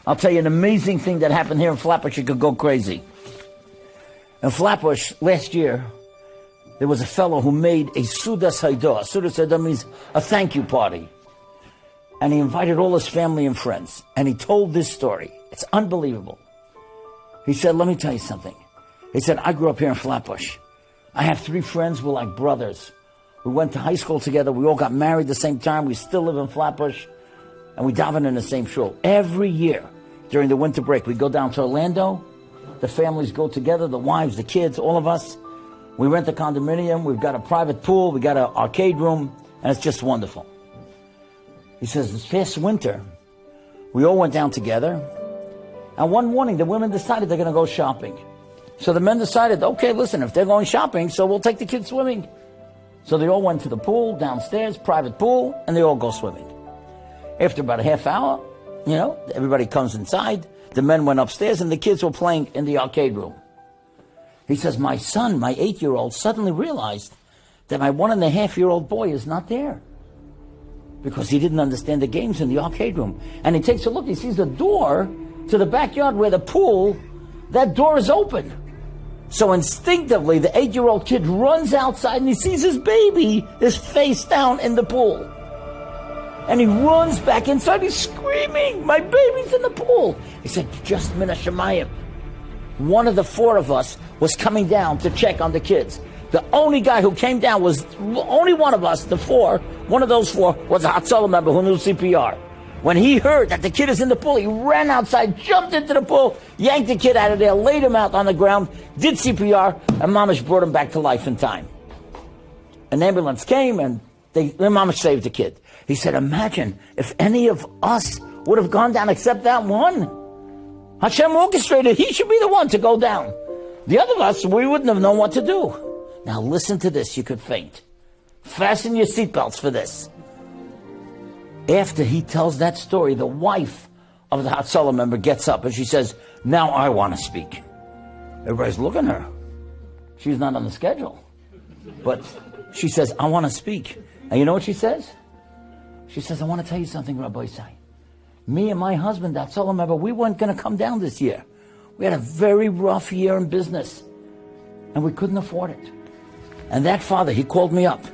I'll tell you an amazing thing that happened here in Flatbush. You could go crazy. In Flatbush, last year, there was a fellow who made a Sudas Haidah. Sudas Haidah means a thank you party. And he invited all his family and friends. And he told this story. It's unbelievable. He said, let me tell you something. He said, I grew up here in Flatbush. I have 3 friends. We're like brothers. We went to high school together. We all got married at the same time. We still live in Flatbush. And we daven in the same shul. Every year during the winter break, we go down to Orlando. The families go together, the wives, the kids, all of us. We rent a condominium. We've got a private pool. We got an arcade room. And it's just wonderful. He says, this past winter, we all went down together. And one morning, the women decided they're going to go shopping. So the men decided, okay, listen, if they're going shopping, so we'll take the kids swimming. So they all went to the pool, downstairs, private pool, and they all go swimming. After about a half hour, everybody comes inside. The men went upstairs, and the kids were playing in the arcade room. He says, my son, my 8-year-old, suddenly realized that my 1.5-year-old boy is not there. Because he didn't understand the games in the arcade room. And he takes a look, he sees the door to the backyard where the pool, that door is open. So instinctively, the 8-year-old kid runs outside and he sees his baby is face down in the pool. And he runs back inside, he's screaming, my baby's in the pool. He said, just mina shemayim. One of the 4 of us was coming down to check on the kids. The only guy who came down was, only one of us, the 4, one of those 4 was a Hatzalah member who knew CPR. When he heard that the kid is in the pool, he ran outside, jumped into the pool, yanked the kid out of there, laid him out on the ground, did CPR, and Mamish brought him back to life in time. An ambulance came, and Mamish saved the kid. He said, imagine if any of us would have gone down except that one. Hashem orchestrated, he should be the one to go down. The other of us, we wouldn't have known what to do. Now listen to this, you could faint. Fasten your seatbelts for this. After he tells that story, the wife of the Hatzalah member gets up and she says, now I want to speak. Everybody's looking at her. She's not on the schedule. But she says, I want to speak. And you know what she says? She says, I want to tell you something, Rav Paysach. Me and my husband, the Hatzalah member, we weren't going to come down this year. We had a very rough year in business. And we couldn't afford it. And that father, he called me up.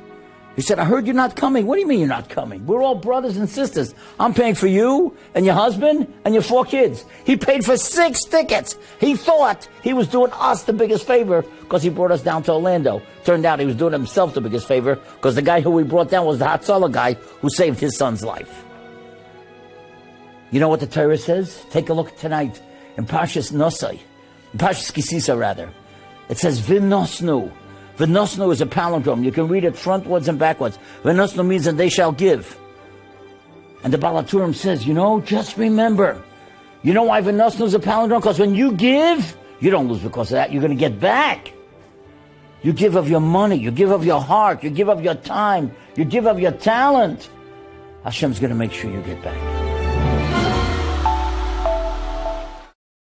He said, I heard you're not coming. What do you mean you're not coming? We're all brothers and sisters. I'm paying for you and your husband and your 4 kids. He paid for 6 tickets. He thought he was doing us the biggest favor because he brought us down to Orlando. Turned out he was doing himself the biggest favor because the guy who we brought down was the Hatzalah guy who saved his son's life. You know what the Torah says? Take a look tonight in Parshas Nosai, in Parshas Kisisa rather. It says, V'nosnu. V'nosnu is a palindrome. You can read it frontwards and backwards. V'nosnu means that they shall give. And the Baal HaTurim says, just remember. You know why V'nosnu is a palindrome? Because when you give, you don't lose because of that. You're going to get back. You give of your money. You give of your heart. You give of your time. You give of your talent. Hashem's going to make sure you get back.